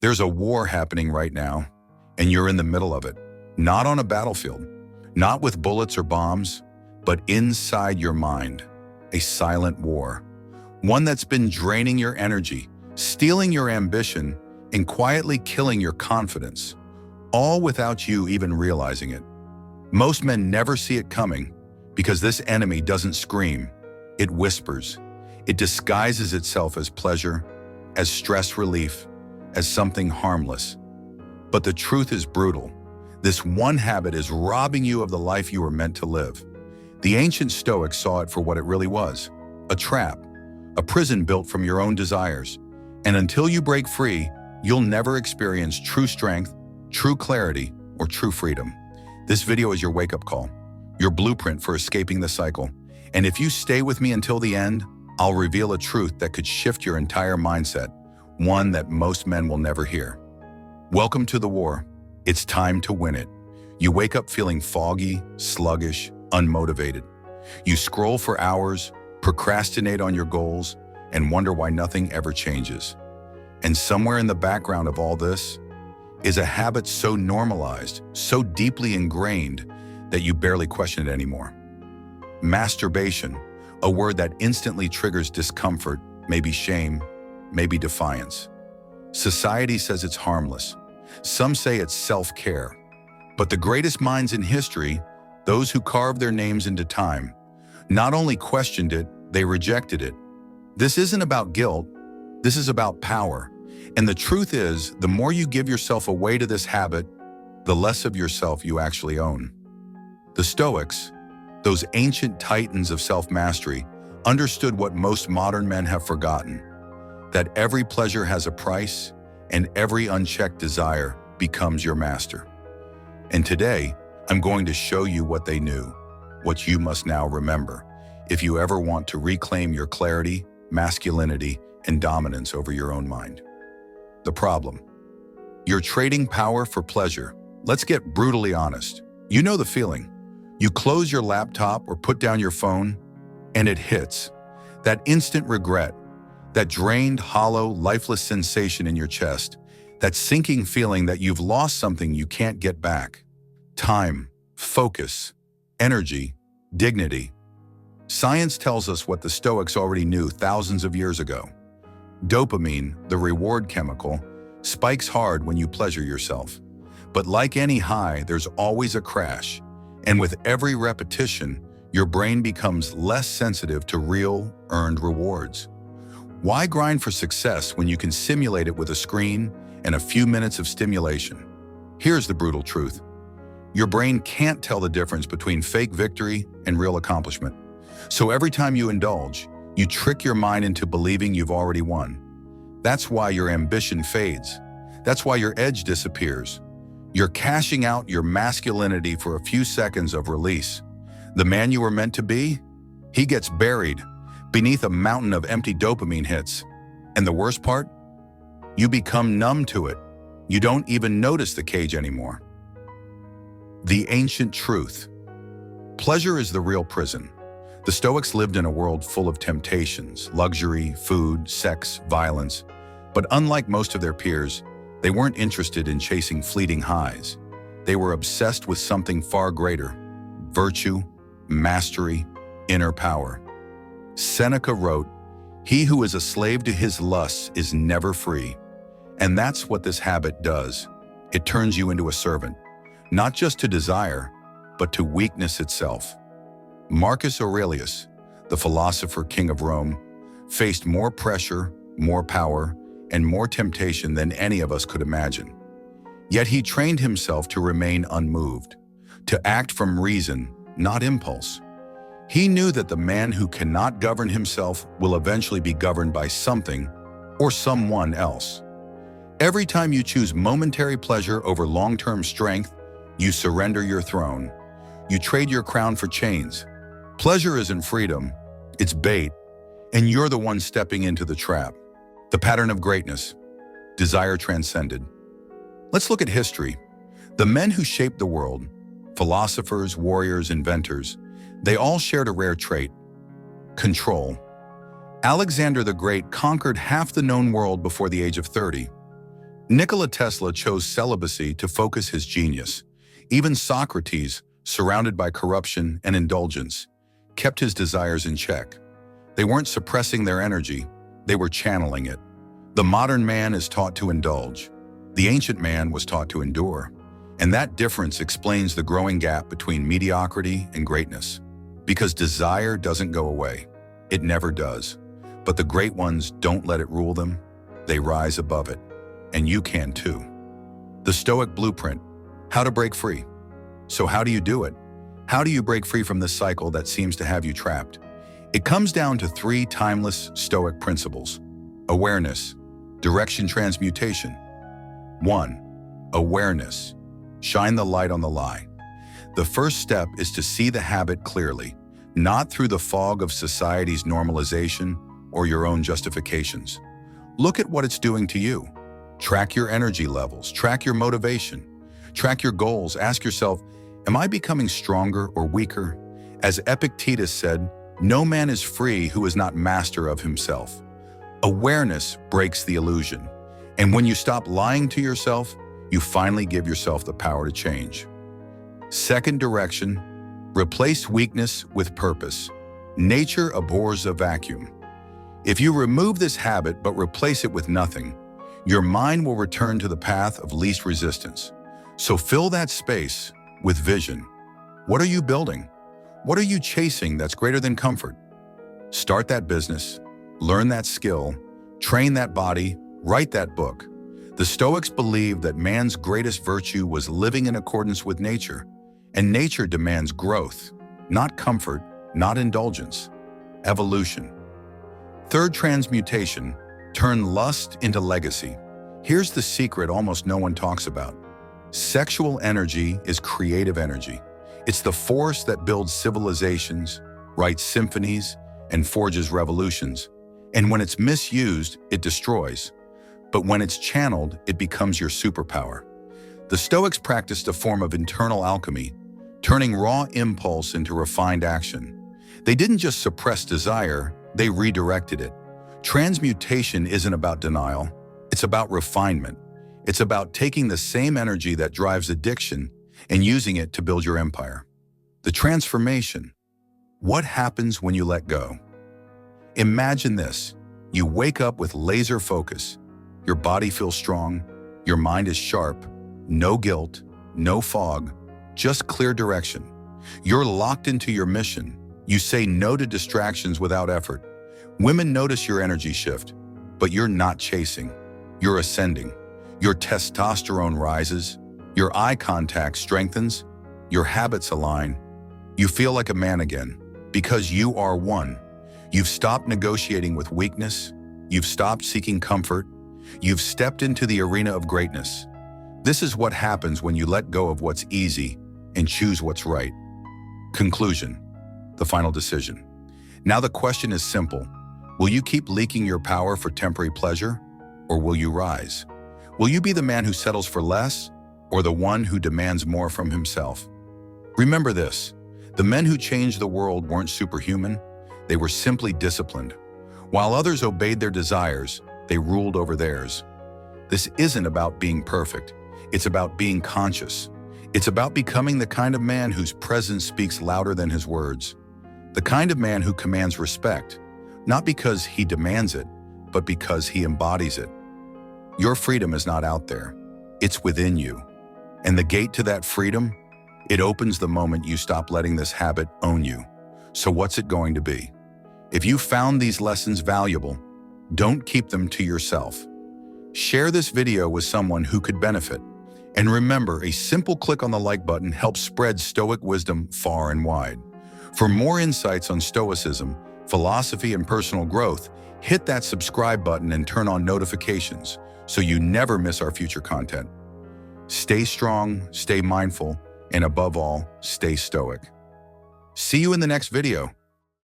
There's a war happening right now, and you're in the middle of it. Not on a battlefield, not with bullets or bombs, but inside your mind. A silent war. One that's been draining your energy, stealing your ambition, and quietly killing your confidence. All without you even realizing it. Most men never see it coming because this enemy doesn't scream. It whispers. It disguises itself as pleasure, as stress relief, as something harmless. But the truth is brutal. This one habit is robbing you of the life you were meant to live. The ancient Stoics saw it for what it really was, a trap, a prison built from your own desires. And until you break free, you'll never experience true strength, true clarity, or true freedom. This video is your wake-up call, your blueprint for escaping the cycle. And if you stay with me until the end, I'll reveal a truth that could shift your entire mindset, one that most men will never hear. Welcome to the war. It's time to win it. You wake up feeling foggy, sluggish, unmotivated. You scroll for hours, procrastinate on your goals, and wonder why nothing ever changes. And somewhere in the background of all this is a habit so normalized, so deeply ingrained, that you barely question it anymore. Masturbation, a word that instantly triggers discomfort, maybe shame, maybe defiance. Society says it's harmless. Some say it's self-care. But the greatest minds in history, those who carved their names into time, not only questioned it, they rejected it. This isn't about guilt, this is about power. And the truth is, the more you give yourself away to this habit, the less of yourself you actually own. The Stoics, those ancient titans of self-mastery, understood what most modern men have forgotten, that every pleasure has a price, and every unchecked desire becomes your master. And today, I'm going to show you what they knew, what you must now remember, if you ever want to reclaim your clarity, masculinity, and dominance over your own mind. The problem. You're trading power for pleasure. Let's get brutally honest. You know the feeling. You close your laptop or put down your phone, and it hits. That instant regret, that drained, hollow, lifeless sensation in your chest, that sinking feeling that you've lost something you can't get back. Time, focus, energy, dignity. Science tells us what the Stoics already knew thousands of years ago. Dopamine, the reward chemical, spikes hard when you pleasure yourself. But like any high, there's always a crash. And with every repetition, your brain becomes less sensitive to real, earned rewards. Why grind for success when you can simulate it with a screen and a few minutes of stimulation? Here's the brutal truth. Your brain can't tell the difference between fake victory and real accomplishment. So every time you indulge, you trick your mind into believing you've already won. That's why your ambition fades. That's why your edge disappears. You're cashing out your masculinity for a few seconds of release. The man you were meant to be, he gets buried beneath a mountain of empty dopamine hits. And the worst part? You become numb to it. You don't even notice the cage anymore. The ancient truth. Pleasure is the real prison. The Stoics lived in a world full of temptations, luxury, food, sex, violence. But unlike most of their peers, they weren't interested in chasing fleeting highs. They were obsessed with something far greater: virtue, mastery, inner power. Seneca wrote, "He who is a slave to his lusts is never free." And that's what this habit does. It turns you into a servant, not just to desire, but to weakness itself. Marcus Aurelius, the philosopher king of Rome, faced more pressure, more power, and more temptation than any of us could imagine. Yet he trained himself to remain unmoved, to act from reason, not impulse. He knew that the man who cannot govern himself will eventually be governed by something or someone else. Every time you choose momentary pleasure over long-term strength, you surrender your throne. You trade your crown for chains. Pleasure isn't freedom, it's bait, and you're the one stepping into the trap. The pattern of greatness. Desire transcended. Let's look at history. The men who shaped the world, philosophers, warriors, inventors, they all shared a rare trait: control. Alexander the Great conquered half the known world before the age of 30. Nikola Tesla chose celibacy to focus his genius. Even Socrates, surrounded by corruption and indulgence, kept his desires in check. They weren't suppressing their energy, they were channeling it. The modern man is taught to indulge. The ancient man was taught to endure. And that difference explains the growing gap between mediocrity and greatness. Because desire doesn't go away. It never does. But the great ones don't let it rule them. They rise above it. And you can too. The Stoic Blueprint: how to break free. So how do you do it? How do you break free from this cycle that seems to have you trapped? It comes down to 3 timeless Stoic principles: awareness, direction, transmutation. 1. Awareness. Shine the light on the lie. The first step is to see the habit clearly, not through the fog of society's normalization or your own justifications. Look at what it's doing to you. Track your energy levels, track your motivation, track your goals. Ask yourself, am I becoming stronger or weaker? As Epictetus said, no man is free who is not master of himself. Awareness breaks the illusion. And when you stop lying to yourself, you finally give yourself the power to change. Second direction, replace weakness with purpose. Nature abhors a vacuum. If you remove this habit but replace it with nothing, your mind will return to the path of least resistance. So fill that space with vision. What are you building? What are you chasing that's greater than comfort? Start that business, learn that skill, train that body, write that book. The Stoics believed that man's greatest virtue was living in accordance with nature, and nature demands growth, not comfort, not indulgence, evolution. Third, transmutation: turn lust into legacy. Here's the secret almost no one talks about. Sexual energy is creative energy. It's the force that builds civilizations, writes symphonies, and forges revolutions. And when it's misused, it destroys. But when it's channeled, it becomes your superpower. The Stoics practiced a form of internal alchemy, turning raw impulse into refined action. They didn't just suppress desire, they redirected it. Transmutation isn't about denial, it's about refinement. It's about taking the same energy that drives addiction and using it to build your empire. The transformation. What happens when you let go? Imagine this. You wake up with laser focus. Your body feels strong. Your mind is sharp. No guilt, no fog, just clear direction. You're locked into your mission. You say no to distractions without effort. Women notice your energy shift, but you're not chasing. You're ascending. Your testosterone rises. Your eye contact strengthens. Your habits align. You feel like a man again because you are one. You've stopped negotiating with weakness. You've stopped seeking comfort. You've stepped into the arena of greatness. This is what happens when you let go of what's easy and choose what's right. Conclusion. The final decision. Now the question is simple. Will you keep leaking your power for temporary pleasure, or will you rise? Will you be the man who settles for less, or the one who demands more from himself? Remember this. The men who changed the world weren't superhuman. They were simply disciplined. While others obeyed their desires, they ruled over theirs. This isn't about being perfect. It's about being conscious. It's about becoming the kind of man whose presence speaks louder than his words. The kind of man who commands respect, not because he demands it, but because he embodies it. Your freedom is not out there. It's within you. And the gate to that freedom, it opens the moment you stop letting this habit own you. So what's it going to be? If you found these lessons valuable, don't keep them to yourself. Share this video with someone who could benefit. And remember, a simple click on the like button helps spread Stoic wisdom far and wide. For more insights on Stoicism, philosophy, and personal growth, hit that subscribe button and turn on notifications so you never miss our future content. Stay strong, stay mindful, and above all, stay stoic. See you in the next video.